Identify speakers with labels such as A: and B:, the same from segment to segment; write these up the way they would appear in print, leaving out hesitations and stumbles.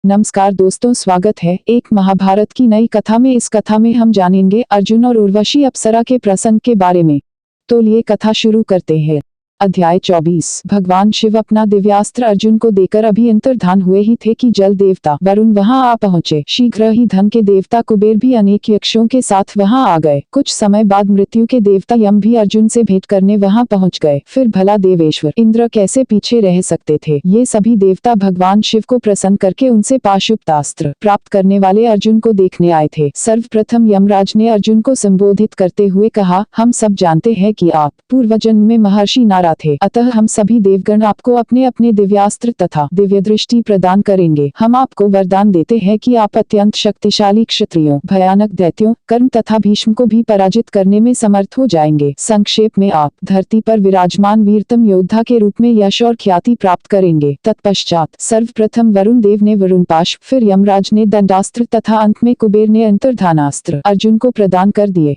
A: नमस्कार दोस्तों, स्वागत है एक महाभारत की नई कथा में। इस कथा में हम जानेंगे अर्जुन और उर्वशी अप्सरा के प्रसंग के बारे में। तो लिए कथा शुरू करते हैं। अध्याय 24। भगवान शिव अपना दिव्यास्त्र अर्जुन को देकर अभी अंतर्धान हुए ही थे कि जल देवता वरुण वहां आ पहुंचे। शीघ्र ही धन के देवता कुबेर भी अनेक यक्षों के साथ वहां आ गए। कुछ समय बाद मृत्यु के देवता यम भी अर्जुन से भेंट करने वहां पहुंच गए। फिर भला देवेश्वर इंद्र कैसे पीछे रह सकते थे। ये सभी देवता भगवान शिव को प्रसन्न करके उनसे पाशुपतास्त्र प्राप्त करने वाले अर्जुन को देखने आए थे। सर्वप्रथम यमराज ने अर्जुन को संबोधित करते हुए कहा, हम सब जानते हैं कि आप पूर्व जन्म में महर्षि नारद थे, अतः हम सभी देवगण आपको अपने अपने दिव्यास्त्र तथा दिव्य दृष्टि प्रदान करेंगे। हम आपको वरदान देते हैं कि आप अत्यंत शक्तिशाली क्षत्रियों, भयानक दैत्यों, कर्ण तथा भीष्म को भी पराजित करने में समर्थ हो जाएंगे। संक्षेप में आप धरती पर विराजमान वीरतम योद्धा के रूप में यश और ख्याति प्राप्त करेंगे। तत्पश्चात सर्वप्रथम वरुण देव ने वरुण पाश, फिर यमराज ने दंडास्त्र तथा अंत में कुबेर ने अंतर्धानास्त्र अर्जुन को प्रदान कर दिए।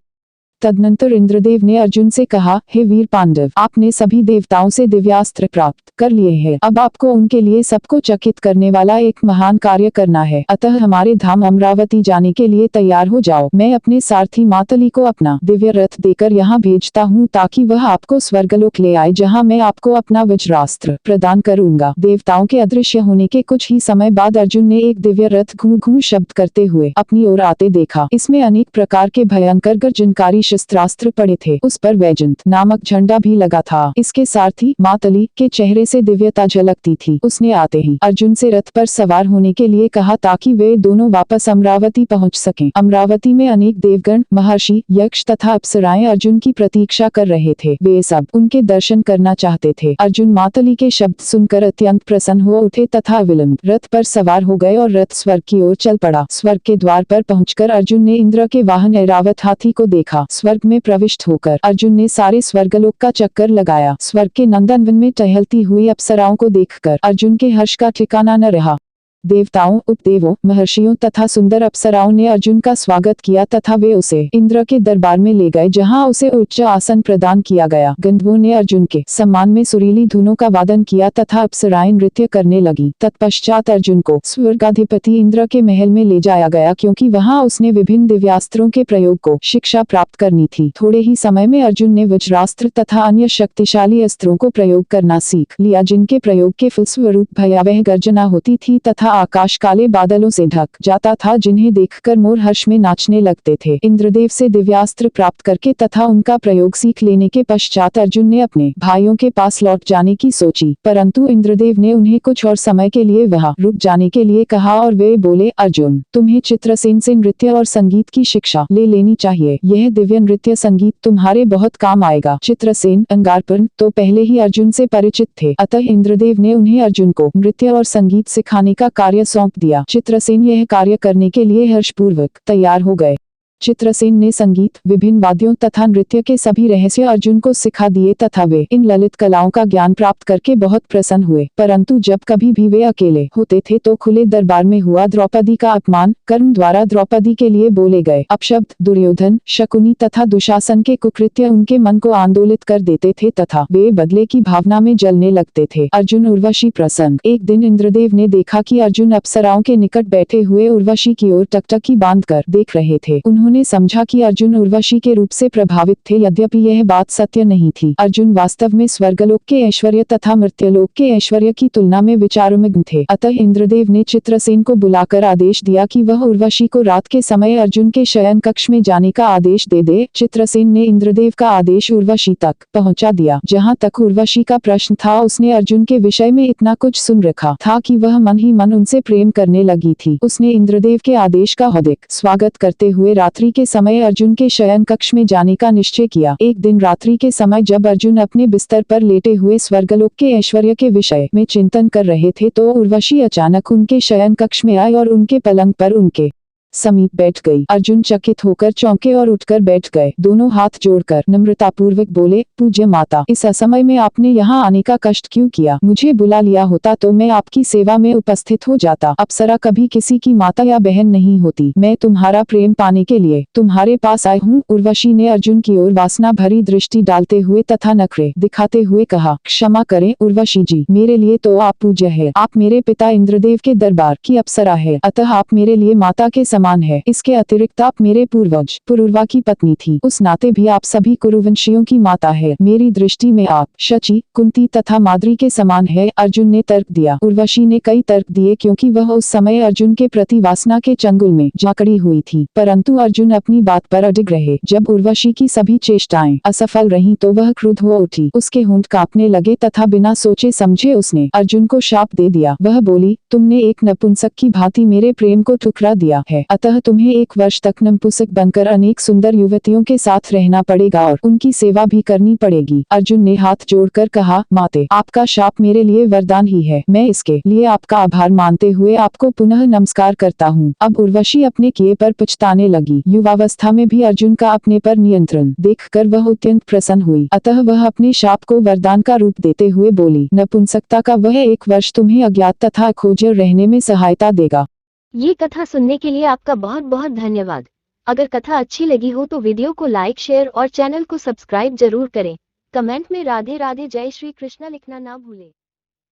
A: तदनंतर इंद्रदेव ने अर्जुन से कहा, हे वीर पांडव, आपने सभी देवताओं से दिव्यास्त्र प्राप्त कर लिए हैं। अब आपको उनके लिए सबको चकित करने वाला एक महान कार्य करना है। अतः हमारे धाम अमरावती जाने के लिए तैयार हो जाओ। मैं अपने सारथी मातली को अपना दिव्य रथ देकर यहाँ भेजता हूँ ताकि वह आपको स्वर्गलोक ले आए, जहाँ मैं आपको अपना वज्रास्त्र प्रदान करूंगा। देवताओं के अदृश्य होने के कुछ ही समय बाद अर्जुन ने एक दिव्य रथ घू घू शब्द करते हुए अपनी ओर आते देखा। इसमें अनेक प्रकार के भयंकर गर्जनकारी शस्त्रास्त्र पड़े थे। उस पर वैजंत नामक झंडा भी लगा था। इसके सारथी मातली के चेहरे से दिव्यता झलकती थी। उसने आते ही अर्जुन से रथ पर सवार होने के लिए कहा ताकि वे दोनों वापस अमरावती पहुंच सकें। अमरावती में अनेक देवगण, महर्षि, यक्ष तथा अप्सराएं अर्जुन की प्रतीक्षा कर रहे थे। वे सब उनके दर्शन करना चाहते थे। अर्जुन मातली के शब्द सुनकर अत्यंत प्रसन्न हो उठे तथा विलंब रथ पर सवार हो गए और रथ स्वर्ग की ओर चल पड़ा। स्वर्ग के द्वार पर पहुंचकर अर्जुन ने इंद्र के वाहन ऐरावत हाथी को देखा। स्वर्ग में प्रविष्ट होकर अर्जुन ने सारे स्वर्गलोक का चक्कर लगाया। स्वर्ग के नंदनवन में टहलती हुई अप्सराओं को देखकर अर्जुन के हर्ष का ठिकाना न रहा। देवताओं, उपदेवों, महर्षियों तथा सुंदर अप्सराओं ने अर्जुन का स्वागत किया तथा वे उसे इंद्र के दरबार में ले गए, जहां उसे उच्च आसन प्रदान किया गया। गंधर्वों ने अर्जुन के सम्मान में सुरीली धुनों का वादन किया तथा अप्सराएं नृत्य करने लगी। तत्पश्चात अर्जुन को स्वर्गाधिपति इंद्र के महल में ले जाया गया, क्योंकि वहां उसने विभिन्न दिव्यास्त्रों के प्रयोग को शिक्षा प्राप्त करनी थी। थोड़े ही समय में अर्जुन ने वज्रास्त्र तथा अन्य शक्तिशाली अस्त्रों को प्रयोग करना सीख लिया, जिनके प्रयोग के फलस्वरूप भयावह गर्जना होती थी तथा आकाश काले बादलों से ढक जाता था, जिन्हें देखकर मोर हर्ष में नाचने लगते थे। इंद्रदेव से दिव्यास्त्र प्राप्त करके तथा उनका प्रयोग सीख लेने के पश्चात अर्जुन ने अपने भाइयों के पास लौट जाने की सोची, परंतु इंद्रदेव ने उन्हें कुछ और समय के लिए वहां रुक जाने के लिए कहा और वे बोले, अर्जुन, तुम्हें चित्रसेन से नृत्य और संगीत की शिक्षा ले लेनी चाहिए। यह दिव्य नृत्य संगीत तुम्हारे बहुत काम आएगा। चित्रसेन अंगारपर्ण तो पहले ही अर्जुन से परिचित थे, अतः इंद्रदेव ने उन्हें अर्जुन को नृत्य और संगीत सिखाने का कार्य सौंप दिया। चित्रसेन यह कार्य करने के लिए हर्षपूर्वक तैयार हो गए। चित्रसेन ने संगीत, विभिन्न वाद्यों तथा नृत्य के सभी रहस्य अर्जुन को सिखा दिए तथा वे इन ललित कलाओं का ज्ञान प्राप्त करके बहुत प्रसन्न हुए। परंतु जब कभी भी वे अकेले होते थे तो खुले दरबार में हुआ द्रौपदी का अपमान कर्ण द्वारा द्रौपदी के लिए बोले गए अपशब्द, दुर्योधन, शकुनी तथा दुशासन के कुकृत्य उनके मन को आंदोलित कर देते थे तथा वे बदले की भावना में जलने लगते थे। अर्जुन उर्वशी प्रसंग। एक दिन इंद्रदेव ने देखा कि अर्जुन अप्सराओं के निकट बैठे हुए उर्वशी की ओर टकटकी बांधकर देख रहे थे। उन्होंने समझा कि अर्जुन उर्वशी के रूप से प्रभावित थे, यद्यपि यह बात सत्य नहीं थी। अर्जुन वास्तव में स्वर्गलोक के ऐश्वर्य तथा मर्त्यलोक के ऐश्वर्य की तुलना में विचारोमग्न थे। अतः इंद्रदेव ने चित्रसेन को बुलाकर आदेश दिया कि वह उर्वशी को रात के समय अर्जुन के शयन कक्ष में जाने का आदेश दे दे। चित्रसेन ने इंद्रदेव का आदेश उर्वशी तक पहुंचा दिया। जहां तक उर्वशी का प्रश्न था, उसने अर्जुन के विषय में इतना कुछ सुन रखा था कि वह मन ही मन उनसे प्रेम करने लगी थी। उसने इंद्रदेव के आदेश का हार्दिक स्वागत करते हुए रात्रि के समय अर्जुन के शयन कक्ष में जाने का निश्चय किया। एक दिन रात्रि के समय जब अर्जुन अपने बिस्तर पर लेटे हुए स्वर्गलोक के ऐश्वर्य के विषय में चिंतन कर रहे थे, तो उर्वशी अचानक उनके शयन कक्ष में आई और उनके पलंग पर उनके समीप बैठ गई। अर्जुन चकित होकर चौंके और उठकर बैठ गए। दोनों हाथ जोड़कर नम्रतापूर्वक बोले, पूज्य माता, इस असमय में आपने यहाँ आने का कष्ट क्यों किया? मुझे बुला लिया होता तो मैं आपकी सेवा में उपस्थित हो जाता। अप्सरा कभी किसी की माता या बहन नहीं होती। मैं तुम्हारा प्रेम पाने के लिए तुम्हारे पास आई हूँ। उर्वशी ने अर्जुन की ओर वासना भरी दृष्टि डालते हुए तथा नखरे दिखाते हुए कहा, क्षमा करें उर्वशी जी, मेरे लिए तो आप पूज्य है। आप मेरे पिता इंद्रदेव के दरबार की अप्सरा है, अतः आप मेरे लिए माता के समान है। इसके अतिरिक्त आप मेरे पूर्वज पुरुरवा की पत्नी थी, उस नाते भी आप सभी कुरुवंशियों की माता है। मेरी दृष्टि में आप शची, कुंती तथा माद्री के समान है। अर्जुन ने तर्क दिया। उर्वशी ने कई तर्क दिए क्योंकि वह उस समय अर्जुन के प्रति वासना के चंगुल में जकड़ी हुई थी, परंतु अर्जुन अपनी बात पर अडिग रहे। जब उर्वशी की सभी चेष्टाएं असफल रहीं तो वह क्रुद्ध हो उठी। उसके होंठ कांपने लगे तथा बिना सोचे समझे उसने अर्जुन को शाप दे दिया। वह बोली, तुमने एक नपुंसक की भांति मेरे प्रेम को ठुकरा दिया है, अतः तुम्हें 1 वर्ष तक नपुंसक बनकर अनेक सुंदर युवतियों के साथ रहना पड़ेगा और उनकी सेवा भी करनी पड़ेगी। अर्जुन ने हाथ जोड़कर कहा, माते, आपका शाप मेरे लिए वरदान ही है। मैं इसके लिए आपका आभार मानते हुए आपको पुनः नमस्कार करता हूँ। अब उर्वशी अपने किए पर पछताने लगी। युवावस्था में भी अर्जुन का अपने पर नियंत्रण देखकर वह अत्यंत प्रसन्न हुई, अतः वह अपने शाप को वरदान का रूप देते हुए बोली, नपुंसकता का वह 1 वर्ष तुम्हें अज्ञात तथा अखोजर रहने में सहायता देगा।
B: ये कथा सुनने के लिए आपका बहुत बहुत धन्यवाद। अगर कथा अच्छी लगी हो तो वीडियो को लाइक, शेयर और चैनल को सब्सक्राइब जरूर करें। कमेंट में राधे राधे जय श्री कृष्णा लिखना ना भूलें।